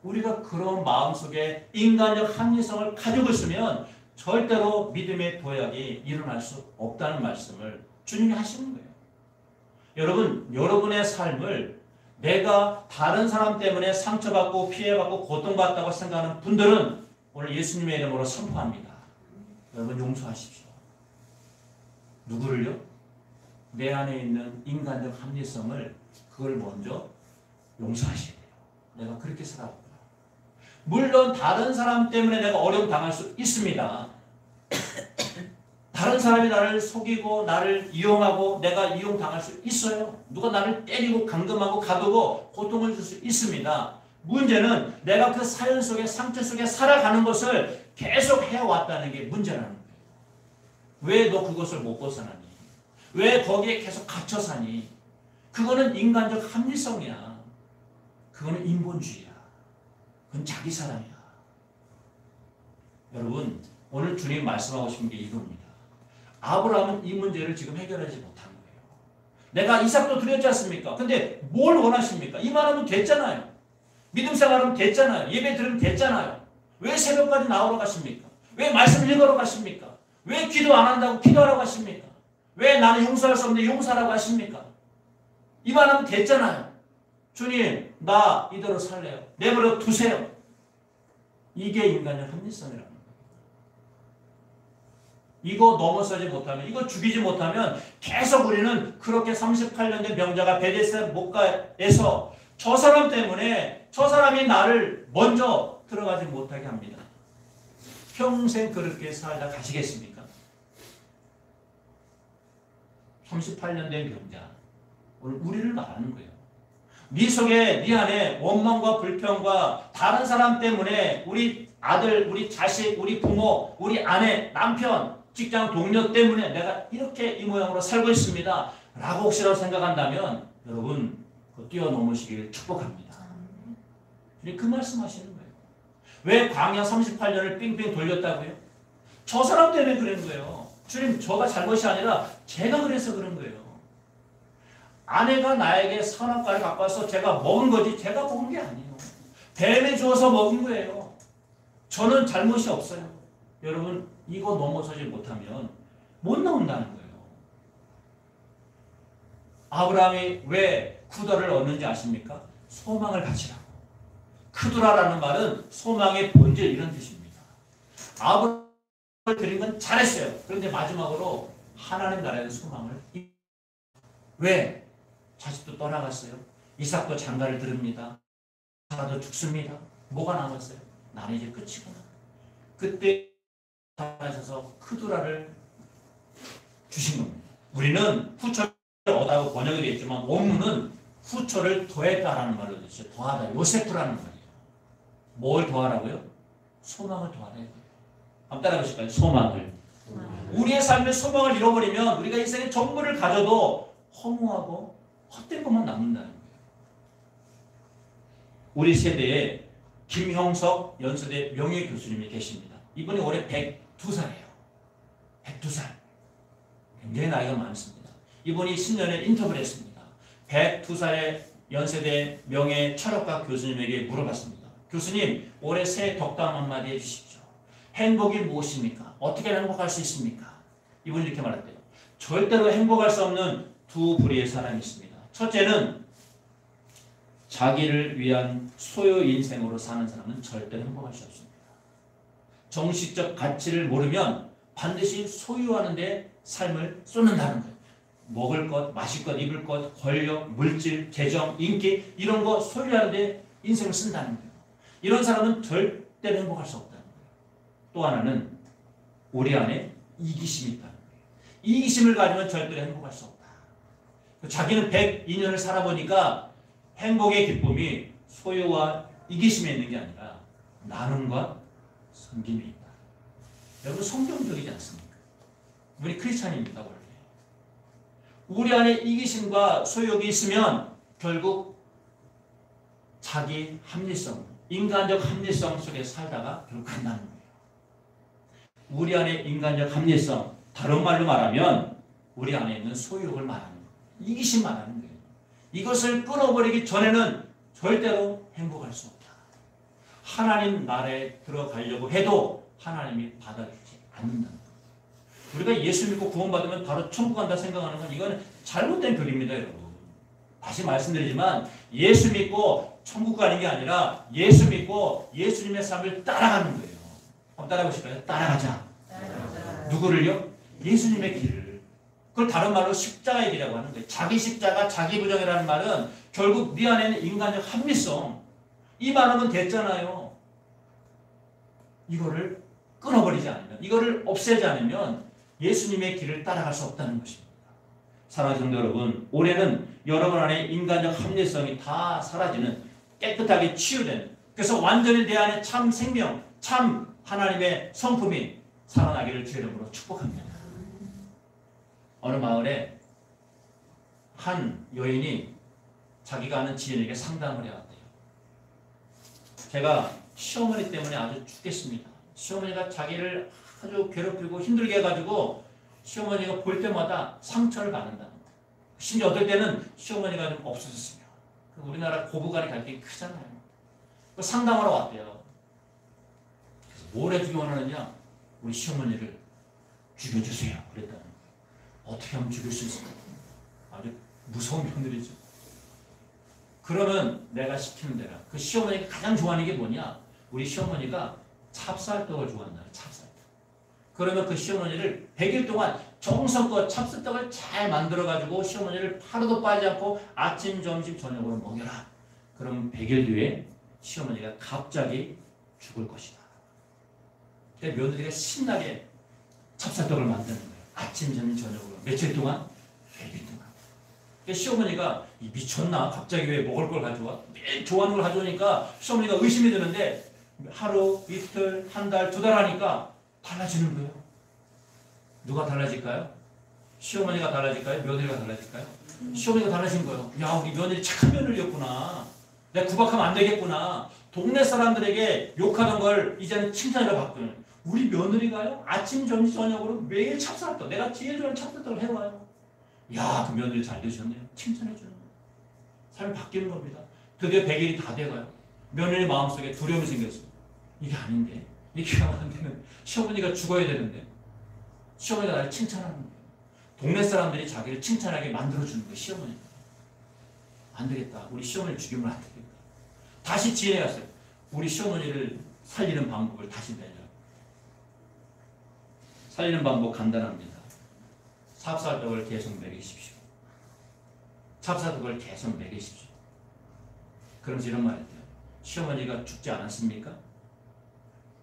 우리가 그런 마음속에 인간적 합리성을 가지고 있으면 절대로 믿음의 도약이 일어날 수 없다는 말씀을 주님이 하시는 거예요. 여러분, 여러분의 삶을 내가 다른 사람 때문에 상처받고 피해받고 고통받다고 생각하는 분들은 오늘 예수님의 이름으로 선포합니다. 여러분 용서하십시오. 누구를요? 내 안에 있는 인간적 합리성을 그걸 먼저 용서하셔야 돼요. 내가 그렇게 살아왔구나. 물론 다른 사람 때문에 내가 어려움 당할 수 있습니다. 다른 사람이 나를 속이고 나를 이용하고 내가 이용당할 수 있어요. 누가 나를 때리고 감금하고 가두고 고통을 줄 수 있습니다. 문제는 내가 그 사연 속에 상처 속에 살아가는 것을 계속 해왔다는 게 문제라는 거예요. 왜 너 그것을 못 벗어나니? 왜 거기에 계속 갇혀 사니? 그거는 인간적 합리성이야. 그거는 인본주의야. 그건 자기 사랑이야. 여러분, 오늘 주님 말씀하고 싶은 게 이겁니다. 아브라함은 이 문제를 지금 해결하지 못한 거예요. 내가 이삭도 드렸지 않습니까? 근데 뭘 원하십니까? 이만하면 됐잖아요. 믿음 생활하면 됐잖아요. 예배 드리면 됐잖아요. 왜 새벽까지 나오러 가십니까? 왜 말씀 읽으러 가십니까? 왜 기도 안 한다고 기도하라고 하십니까? 왜 나는 용서할 수 없는데 용서하라고 하십니까? 이만하면 됐잖아요. 주님, 나 이대로 살래요. 내버려 두세요. 이게 인간의 합리성이라는 거예요. 이거 넘어서지 못하면, 이거 죽이지 못하면 계속 우리는 그렇게 38년 된 병자가 베데스다 목가에서 저 사람 때문에 저 사람이 나를 먼저 들어가지 못하게 합니다. 평생 그렇게 살다 가시겠습니까? 38년 된 병자. 오늘 우리를 말하는 거예요. 네 속에, 네 안에 원망과 불평과 다른 사람 때문에 우리 아들, 우리 자식, 우리 부모, 우리 아내, 남편, 직장 동료 때문에 내가 이렇게 이 모양으로 살고 있습니다. 라고 혹시라도 생각한다면 여러분 그거 뛰어넘으시길 축복합니다. 그 말씀하시는 거예요. 왜 광야 38년을 삥삥 돌렸다고요? 저 사람 때문에 그런 거예요. 주님, 저가 잘못이 아니라 제가 그래서 그런 거예요. 아내가 나에게 선악과를 갖고 와서 제가 먹은 거지 제가 먹은 게 아니에요. 뱀이 주어서 먹은 거예요. 저는 잘못이 없어요. 여러분, 이거 넘어서지 못하면 못 나온다는 거예요. 아브라함이 왜 쿠더를 얻는지 아십니까? 소망을 가지라고. 크두라라는 말은 소망의 본질 이런 뜻입니다. 아브라함을 드린 건 잘했어요. 그런데 마지막으로 하나님 나라의 소망을 왜? 자식도 떠나갔어요. 이삭도 장가를 들읍니다. 사라도 죽습니다. 뭐가 남았어요? 나는 이제 끝이구나. 그때 하셔서 크두라를 주신 겁니다. 우리는 후초를 얻다고 번역이 되어 있지만 원문은 후초를 더했다라는 말로 되어 있어요. 더하다. 요세프라는 말이에요. 뭘 더하라고요? 소망을 더하라. 한번 따라 보실까요? 소망을. 우리의 삶의 소망을 잃어버리면 우리가 인생의 전부를 가져도 허무하고 헛된 것만 남는다는 거예요. 우리 세대에 김형석 연세대 명예교수님이 계십니다. 이분이 올해 102살이에요. 102살. 굉장히 나이가 많습니다. 이분이 10년에 인터뷰를 했습니다. 102살의 연세대 명예 철학과 교수님에게 물어봤습니다. 교수님, 올해 새해 덕담 한마디 해주십시오. 행복이 무엇입니까? 어떻게 행복할 수 있습니까? 이분이 이렇게 말했대요. 절대로 행복할 수 없는 두 부류의 사람이 있습니다. 첫째는 자기를 위한 소유 인생으로 사는 사람은 절대로 행복할 수 없습니다. 정식적 가치를 모르면 반드시 소유하는 데 삶을 쏟는다는 거예요. 먹을 것, 마실 것, 입을 것, 권력, 물질, 재정, 인기 이런 거 소유하는 데 인생을 쓴다는 거예요. 이런 사람은 절대로 행복할 수 없다는 거예요. 또 하나는 우리 안에 이기심이 있다는 거예요. 이기심을 가지면 절대로 행복할 수 없다. 자기는 102년을 살아보니까 행복의 기쁨이 소유와 이기심에 있는 게 아니라 나눔과 섬김에 있다. 여러분 성경적이지 않습니까? 우리 크리스찬입니다. 원래. 우리 안에 이기심과 소유욕이 있으면 결국 자기 합리성, 인간적 합리성 속에 살다가 결국 끝나는 거예요. 우리 안에 인간적 합리성, 다른 말로 말하면 우리 안에 있는 소유욕을 말하는 거예요. 이기심 말하는 거예요. 이것을 끊어버리기 전에는 절대로 행복할 수 없다. 하나님 나라에 들어가려고 해도 하나님이 받아주지 않는다는 거예요. 우리가 예수 믿고 구원받으면 바로 천국 간다 생각하는 건 이건 잘못된 교리입니다, 여러분. 다시 말씀드리지만 예수 믿고 천국 가는 게 아니라 예수 믿고 예수님의 삶을 따라가는 거예요. 한번 따라보실까요? 따라가자. 누구를요? 예수님의 길을. 그걸 다른 말로 십자가의 길이라고 하는 거예요. 자기 십자가, 자기 부정이라는 말은 결국 네 안에 있는 인간적 합리성. 이 말하면 됐잖아요. 이거를 끊어버리지 않으면, 이거를 없애지 않으면 예수님의 길을 따라갈 수 없다는 것입니다. 사랑하는 성도 여러분, 올해는 여러분 안에 인간적 합리성이 다 사라지는 깨끗하게 치유된, 그래서 완전히 내 안에 참 생명, 참 하나님의 성품이 살아나기를 주의 이름으로 축복합니다. 어느 마을에 한 여인이 자기가 아는 지인에게 상담을 해왔대요. 제가 시어머니 때문에 아주 죽겠습니다. 시어머니가 자기를 아주 괴롭히고 힘들게 해가지고 시어머니가 볼 때마다 상처를 받는다. 심지어 어떨 때는 시어머니가 좀 없어졌으면 우리나라 고부간의 갈등이 크잖아요. 상담하러 왔대요. 그래서 뭘 해주기 원하느냐? 우리 시어머니를 죽여주세요. 그랬더니 어떻게 하면 죽일 수 있을까? 아주 무서운 며느리죠. 그러면 내가 시키는 대로. 그 시어머니가 가장 좋아하는 게 뭐냐? 우리 시어머니가 찹쌀떡을 좋아한다. 찹쌀떡. 그러면 그 시어머니를 100일 동안 정성껏 찹쌀떡을 잘 만들어가지고 시어머니를 하루도 빠지지 않고 아침, 점심, 저녁으로 먹여라. 그럼 100일 뒤에 시어머니가 갑자기 죽을 것이다. 그때 며느리가 신나게 찹쌀떡을 만드는 거예요. 아침, 점심, 저녁으로. 며칠 동안? 100일 동안. 시어머니가 미쳤나? 갑자기 왜 먹을 걸 가져와? 매일 좋아하는 걸 가져오니까 시어머니가 의심이 드는데 하루, 이틀, 한 달, 두 달 하니까 달라지는 거예요. 누가 달라질까요? 시어머니가 달라질까요? 며느리가 달라질까요? 시어머니가 달라진 거예요. 야, 우리 며느리 착한 며느리였구나. 내가 구박하면 안 되겠구나. 동네 사람들에게 욕하던 걸 이제는 칭찬으로 바꾸는. 우리 며느리가요? 아침, 점심, 저녁으로 매일 찹쌀떡. 내가 제일 좋아하는 찹쌀떡을 해와요. 야, 그 며느리 잘 되셨네요. 칭찬해주는 거예요. 삶이 바뀌는 겁니다. 드디어 100일이 다 돼가요. 며느리 마음속에 두려움이 생겼어요. 이게 아닌데. 이렇게 하면 안 되는. 시어머니가 죽어야 되는데. 시어머니가 나를 칭찬하는 거예요. 동네 사람들이 자기를 칭찬하게 만들어주는 거예요. 시어머니가. 안 되겠다. 우리 시어머니 죽이면 안 되겠다. 다시 지혜에 갔어요. 우리 시어머니를 살리는 방법을 다시 내려. 살리는 방법 간단합니다. 찹쌀떡을 계속 먹이십시오. 찹쌀떡을 계속 먹이십시오. 그러면서 이런 말 했대요. 시어머니가 죽지 않았습니까?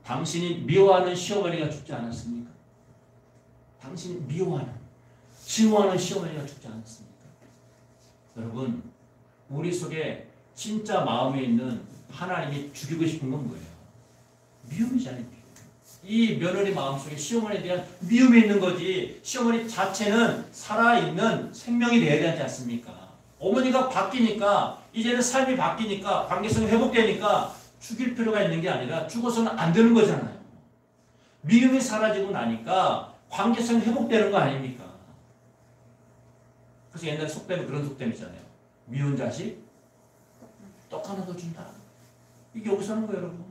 당신이 미워하는 시어머니가 죽지 않았습니까? 당신이 미워하는, 증오하는 시어머니가 죽지 않았습니까? 여러분, 우리 속에 진짜 마음에 있는 하나님이 죽이고 싶은 건 뭐예요? 미움이잖아요. 이 며느리 마음속에 시어머니에 대한 미움이 있는 거지, 시어머니 자체는 살아있는 생명이 되어야 되지 않습니까? 어머니가 바뀌니까, 이제는 삶이 바뀌니까, 관계성이 회복되니까 죽일 필요가 있는 게 아니라 죽어서는 안 되는 거잖아요. 미움이 사라지고 나니까 관계성이 회복되는 거 아닙니까? 그래서 옛날에 속담에 그런 속담 있잖아요. 미운 자식 떡 하나 더 준다. 이게 여기서 하는 거예요, 여러분.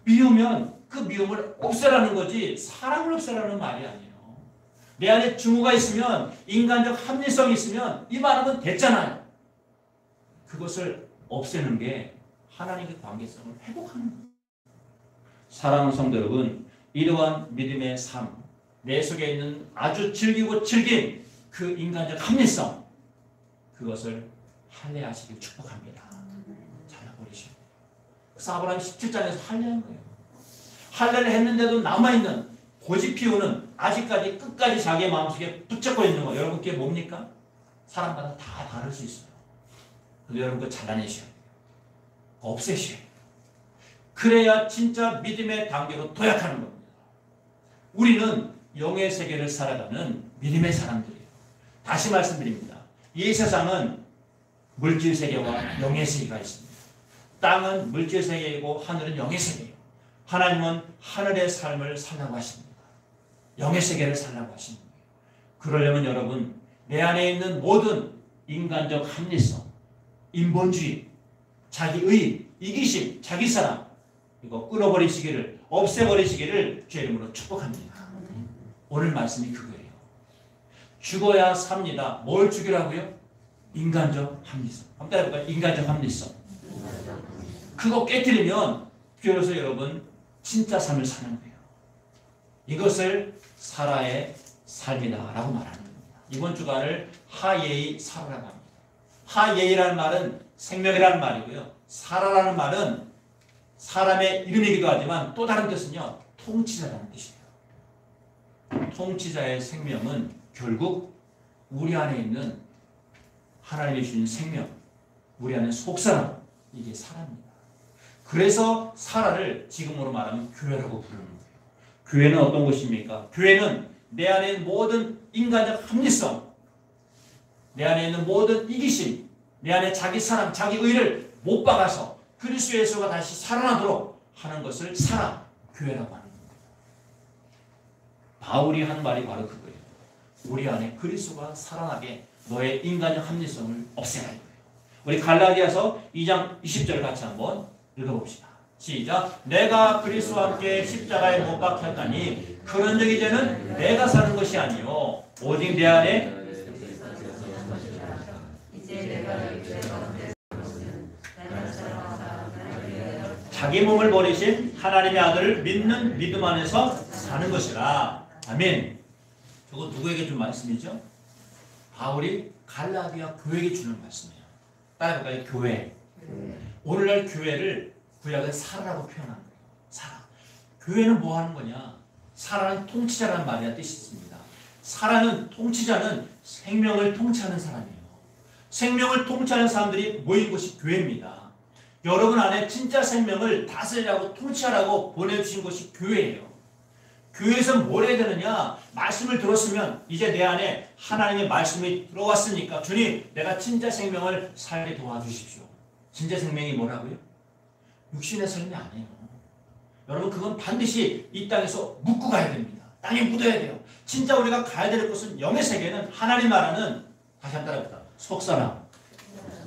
미우면 그 미움을 없애라는 거지 사랑을 없애라는 말이 아니에요. 내 안에 증오가 있으면, 인간적 합리성이 있으면 이 말하면 됐잖아요. 그것을 없애는 게 하나님의 관계성을 회복하는 거예요. 사랑하는 성도 여러분, 이러한 믿음의 삶, 내 속에 있는 아주 즐기고 즐긴 그 인간적 합리성, 그것을 할례하시길 축복합니다. 잘라버리시오. 그래서 아브라함이 17장에서 할례한 거예요. 할례를 했는데도 남아있는, 고집 피우는, 아직까지 끝까지 자기의 마음속에 붙잡고 있는 거, 여러분 그게 뭡니까? 사람마다 다 다를 수 있어요. 근데 여러분 그거 잘라내셔야 돼요. 없애셔야 돼요. 그래야 진짜 믿음의 단계로 도약하는 겁니다. 우리는 영의 세계를 살아가는 믿음의 사람들이에요. 다시 말씀드립니다. 이 세상은 물질 세계와 영의 세계가 있습니다. 땅은 물질 세계이고 하늘은 영의 세계예요. 하나님은 하늘의 삶을 살라고 하십니다. 영의 세계를 살라고 하시는 거예요. 그러려면 여러분 내 안에 있는 모든 인간적 합리성, 인본주의, 자기의, 이기심, 자기사랑 이거 끊어버리시기를, 없애버리시기를 주의 이름으로 축복합니다. 오늘 말씀이 그거예요. 죽어야 삽니다. 뭘 죽이라고요? 인간적 합리성. 한번 따라해볼까요? 인간적 합리성. 그거 깨뜨리면 비로소 여러분 진짜 삶을 사는 거예요. 이것을 사라의 삶이다라고 말하는 겁니다. 이번 주간을 하예의 사라라고 합니다. 하예이라는 말은 생명이라는 말이고요. 사라라는 말은 사람의 이름이기도 하지만 또 다른 뜻은요. 통치자라는 뜻이에요. 통치자의 생명은 결국 우리 안에 있는 하나님이 주신 생명, 우리 안에 속사람, 이게 사라입니다. 그래서 사라를 지금으로 말하면 교회라고 부르는 거예요. 교회는 어떤 곳입니까? 교회는 내 안에 있는 모든 인간적 합리성, 내 안에 있는 모든 이기심, 내 안에 자기 사랑, 자기 의를 못 박아서 그리스도 예수가 다시 살아나도록 하는 것을 사라, 교회라고 하는 겁니다. 바울이 한 말이 바로 그거예요. 우리 안에 그리스도가 살아나게 너의 인간적 합리성을 없애라 이거예요. 우리 갈라디아서 2장 20절 같이 한번 읽어봅시다. 시작. 내가 그리스도와 함께 십자가에 못 박혔다니 그런 적 이제는 내가 사는 것이 아니요 오직 내 안에 자기 몸을 버리신 하나님의 아들을 믿는 믿음 안에서 사는 것이라. 아멘. 저거 누구에게 준 말씀이죠? 바울이 갈라디아 교회에게 주는 말씀이에요. 따라해볼까요? 교회. 오늘날 교회를 구약은 사라라고 표현하는 거예요. 사라. 교회는 뭐 하는 거냐? 사라는 통치자라는 말이야 뜻이 있습니다. 사라는 통치자는 생명을 통치하는 사람이에요. 생명을 통치하는 사람들이 모인 곳이 교회입니다. 여러분 안에 진짜 생명을 다스리라고 통치하라고 보내주신 것이 교회예요. 교회에서 뭘 해야 되느냐? 말씀을 들었으면 이제 내 안에 하나님의 말씀이 들어왔으니까 주님 내가 진짜 생명을 살게 도와주십시오. 진짜 생명이 뭐라고요? 육신의 삶이 아니에요. 여러분 그건 반드시 이 땅에서 묻고 가야 됩니다. 땅에 묻어야 돼요. 진짜 우리가 가야 될 곳은 영의 세계는 하나님 나라는 다시 한번 따라합니다.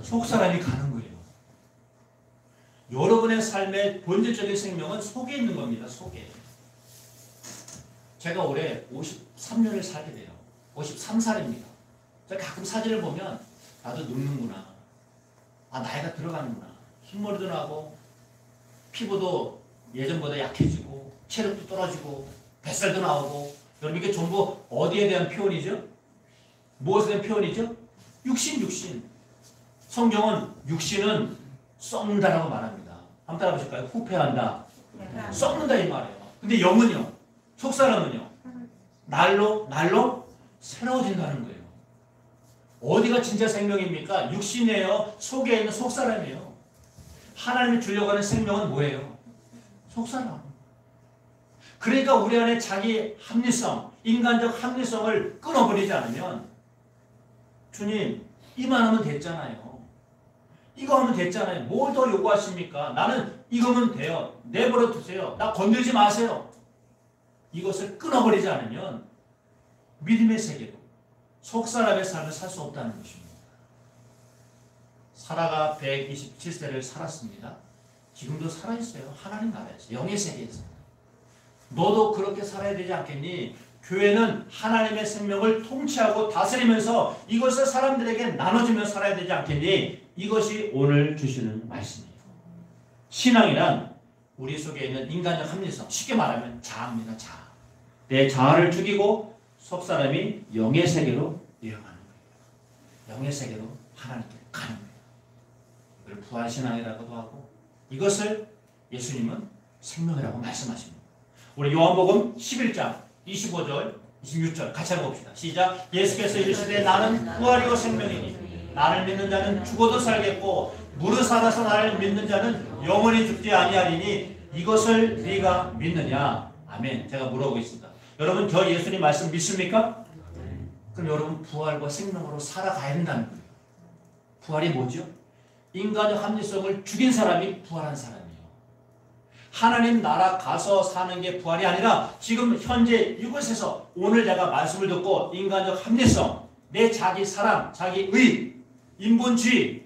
속사람이 가는 거예요. 여러분의 삶의 본질적인 생명은 속에 있는 겁니다. 속에. 제가 올해 53년을 살게 돼요. 53살입니다. 제가 가끔 사진을 보면 나도 늙는구나. 아 나이가 들어가는구나. 흰머리도 나고 피부도 예전보다 약해지고 체력도 떨어지고 뱃살도 나오고 여러분 이게 전부 어디에 대한 표현이죠? 무엇에 대한 표현이죠? 육신. 성경은 육신은 썩는다라고 말합니다. 한번 따라보실까요? 후패한다. 썩는다 이 말이에요. 근데 영은요? 속사람은요? 날로 새로워진다는 거예요. 어디가 진짜 생명입니까? 육신이에요? 속에 있는 속사람이에요. 하나님이 주려고 하는 생명은 뭐예요? 속사람. 그러니까 우리 안에 자기 합리성, 인간적 합리성을 끊어버리지 않으면 주님 이만하면 됐잖아요. 이거 하면 됐잖아요. 뭘 더 요구하십니까? 나는 이거면 돼요. 내버려 두세요. 나 건들지 마세요. 이것을 끊어버리지 않으면 믿음의 세계로 속사람의 삶을 살 수 없다는 것입니다. 사라가 127세를 살았습니다. 지금도 살아있어요. 하나님 나라에서, 영의 세계에서. 너도 그렇게 살아야 되지 않겠니? 교회는 하나님의 생명을 통치하고 다스리면서 이것을 사람들에게 나눠주며 살아야 되지 않겠니? 이것이 오늘 주시는 말씀이에요. 신앙이란 우리 속에 있는 인간적 합리성, 쉽게 말하면 자아입니다. 자아. 내 자아를 죽이고 속사람이 영의 세계로 내려가는 거예요. 영의 세계로 하나님께 가는 거예요. 이걸 부활신앙이라고도 하고 이것을 예수님은 생명이라고 말씀하십니다. 우리 요한복음 11장 25절 26절 같이 해봅시다. 시작. 예수께서 이르시되 나는 부활이요 생명이니 나를 믿는 자는 죽어도 살겠고 무릇 살아서 나를 믿는 자는 영원히 죽지 아니하리니 이것을 네가 믿느냐. 아멘. 제가 물어보겠습니다. 여러분 저 예수님 말씀 믿습니까? 그럼 여러분 부활과 생명으로 살아가야 된다는 거예요. 부활이 뭐죠? 인간의 합리성을 죽인 사람이 부활한 사람이에요. 하나님 나라 가서 사는 게 부활이 아니라 지금 현재 이곳에서 오늘 제가 말씀을 듣고 인간적 합리성, 내 자기 사랑, 자기 의, 인본주의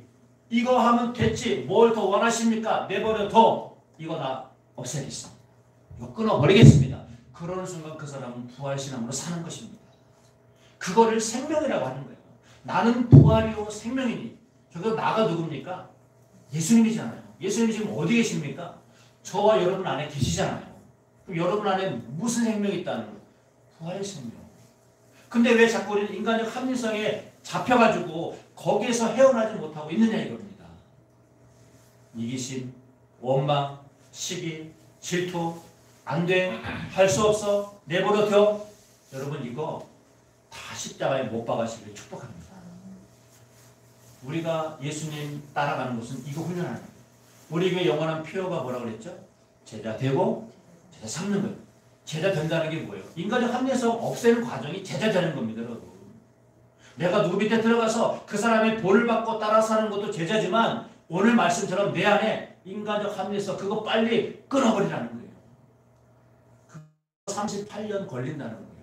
이거 하면 됐지 뭘 더 원하십니까? 내버려둬. 이거 다 없애겠습니다. 이거 끊어버리겠습니다. 그러는 순간 그 사람은 부활신앙으로 사는 것입니다. 그거를 생명이라고 하는 거예요. 나는 부활이요 생명이니. 저거 나가 누굽니까? 예수님이잖아요. 예수님이 지금 어디 계십니까? 저와 여러분 안에 계시잖아요. 그럼 여러분 안에 무슨 생명이 있다는 거예요? 부활의 생명. 근데 왜 자꾸 우리는 인간적 합리성에 잡혀가지고 거기에서 헤어나지 못하고 있느냐 이겁니다. 이기심, 원망, 시기, 질투, 안 돼, 할 수 없어, 내버려둬. 여러분 이거 다 십자가에 못 박으시길 축복합니다. 우리가 예수님 따라가는 것은 이거 훈련하는 거예요. 우리 교회 영원한 표어가 뭐라고 그랬죠? 제자 되고 제자 삼는 거예요. 제자 된다는 게 뭐예요? 인간적 합리성 없애는 과정이 제자 되는 겁니다. 여러분. 내가 누구 밑에 들어가서 그 사람의 본을 받고 따라 사는 것도 제자지만 오늘 말씀처럼 내 안에 인간적 합리성 그거 빨리 끊어버리라는 거예요. 38년 걸린다는 거예요.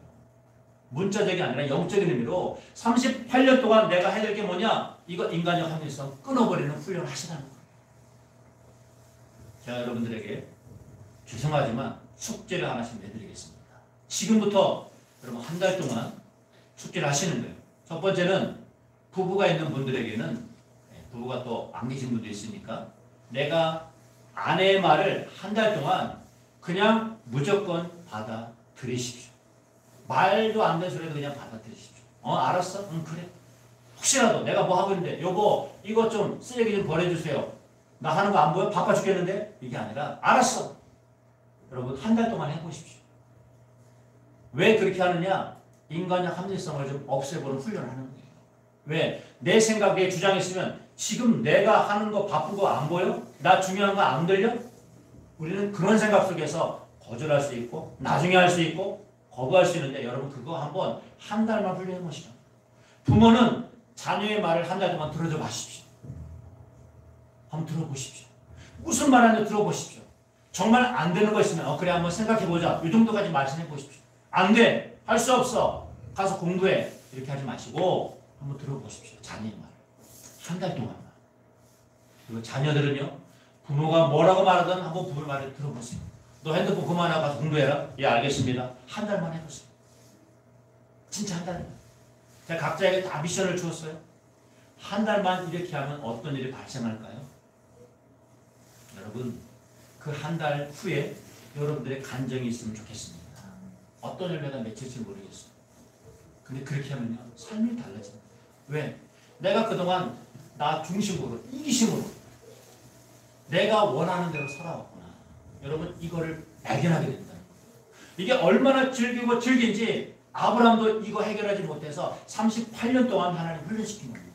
문자적이 아니라 영적인 의미로 38년 동안 내가 해야 될 게 뭐냐? 이거 인간적 합리성 끊어버리는 훈련을 하시라는 거예요. 제가 여러분들에게 죄송하지만 숙제를 하나씩 내드리겠습니다. 지금부터 여러분 한 달 동안 숙제를 하시는 거예요. 첫 번째는 부부가 있는 분들에게는 부부가 또 안 계신 분도 있으니까 내가 아내의 말을 한 달 동안 그냥 무조건 받아들이십시오. 말도 안 되는 소리도 그냥 받아들이십시오. 알았어? 응 그래. 혹시라도 내가 뭐 하고 있는데 여보 이거 좀 쓰레기 좀 버려주세요. 나 하는 거 안 보여? 바빠 죽겠는데? 이게 아니라 알았어. 여러분 한 달 동안 해보십시오. 왜 그렇게 하느냐? 인간의 합리성을 좀 없애보는 훈련을 하는 거예요. 왜? 내 생각, 내 주장이 있으면 지금 내가 하는 거 바쁜 거 안 보여? 나 중요한 거 안 들려? 우리는 그런 생각 속에서 거절할 수 있고 나중에 할 수 있고 거부할 수 있는데 여러분 그거 한번 한 달만 훈련해 보시죠. 부모는 자녀의 말을 한 달 동안 들어줘 마십시오. 한번 들어보십시오. 무슨 말 하는지 들어보십시오. 정말 안 되는 거 있으면 그래 한번 생각해보자. 이 정도까지 말씀해 보십시오. 안 돼. 할 수 없어. 가서 공부해. 이렇게 하지 마시고 한번 들어보십시오. 자녀의 말. 한 달 동안만. 그리고 자녀들은요. 부모가 뭐라고 말하든 한번 부모의 말을 들어보세요. 너 핸드폰 그만하고 가서 공부해라. 예 알겠습니다. 한 달만 해보세요. 진짜 한 달만. 제가 각자에게 다 미션을 주었어요. 한 달만 이렇게 하면 어떤 일이 발생할까요? 여러분 그 한 달 후에 여러분들의 간정이 있으면 좋겠습니다. 어떤 열매가 맺힐지 모르겠어요. 근데 그렇게 하면요 삶이 달라집니다. 왜? 내가 그동안 나 중심으로 이기심으로 내가 원하는 대로 살아왔구나. 여러분 이거를 발견하게 된다는 거예요. 이게 얼마나 즐기고 즐긴지 아브라함도 이거 해결하지 못해서 38년 동안 하나님 훈련시킨 겁니다.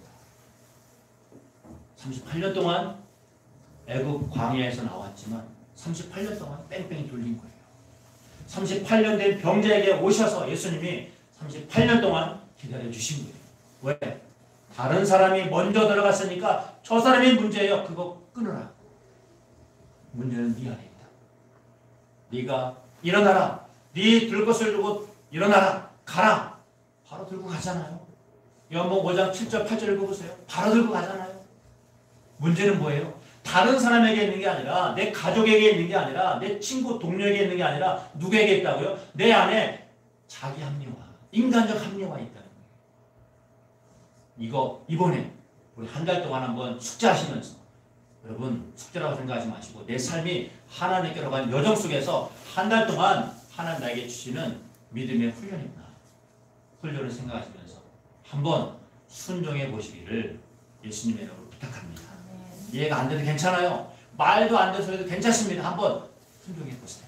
38년 동안 애굽 광야에서 나왔지만 38년 동안 뺑뺑이 돌린 거예요. 38년 된 병자에게 오셔서 예수님이 38년 동안 기다려주신 거예요. 왜? 다른 사람이 먼저 들어갔으니까 저 사람이 문제예요. 그거 끊으라. 문제는 네 안에 있다. 네가 일어나라. 네 들 것을 두고 일어나라. 가라. 바로 들고 가잖아요. 요한복음 5장 7절 8절 읽어보세요. 바로 들고 가잖아요. 문제는 뭐예요? 다른 사람에게 있는 게 아니라 내 가족에게 있는 게 아니라 내 친구 동료에게 있는 게 아니라 누구에게 있다고요? 내 안에 자기 합리화, 인간적 합리화 있다는 거예요. 이거 이번에 우리 한 달 동안 한번 숙제하시면서 여러분 숙제라고 생각하지 마시고 내 삶이 하나님께로 가는 여정 속에서 한 달 동안 하나님 나에게 주시는 믿음의 훈련이구나. 훈련을 생각하시면서 한번 순종해 보시기를 예수님의 이름으로 부탁합니다. 이해가 안 돼도 괜찮아요. 말도 안 되는 소리도 괜찮습니다. 한번 순종해 보세요.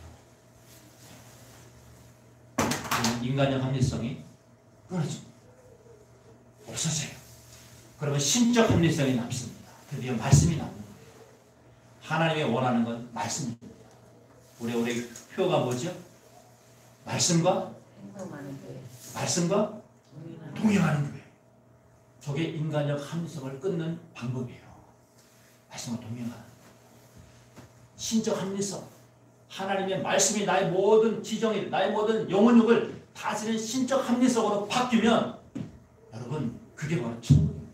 인간적 합리성이 끊어집니다. 없어져요. 그러면 신적 합리성이 남습니다. 드디어 말씀이 남는 거예요. 하나님이 원하는 건 말씀입니다. 우리 표가 뭐죠? 말씀과 동행하는 교회. 저게 인간적 합리성을 끊는 방법이에요. 말씀과 동행하는 신적 합리성. 하나님의 말씀이 나의 모든 지정일, 나의 모든 영혼육을 다스리는 신적 합리성으로 바뀌면 여러분 그게 바로 천국입니다.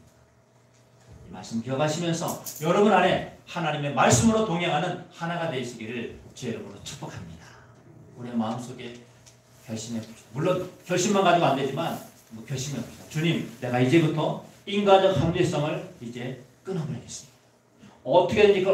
이 말씀 기억하시면서 여러분 안에 하나님의 말씀으로 동행하는 하나가 되시기를 제 여러분으로 축복합니다. 우리의 마음속에 결심해봅시다. 물론 결심만 가지고 안 되지만 결심해봅시다. 주님, 내가 이제부터 인간적 합리성을 이제 끊어버리겠습니다. 어떻게든지 그걸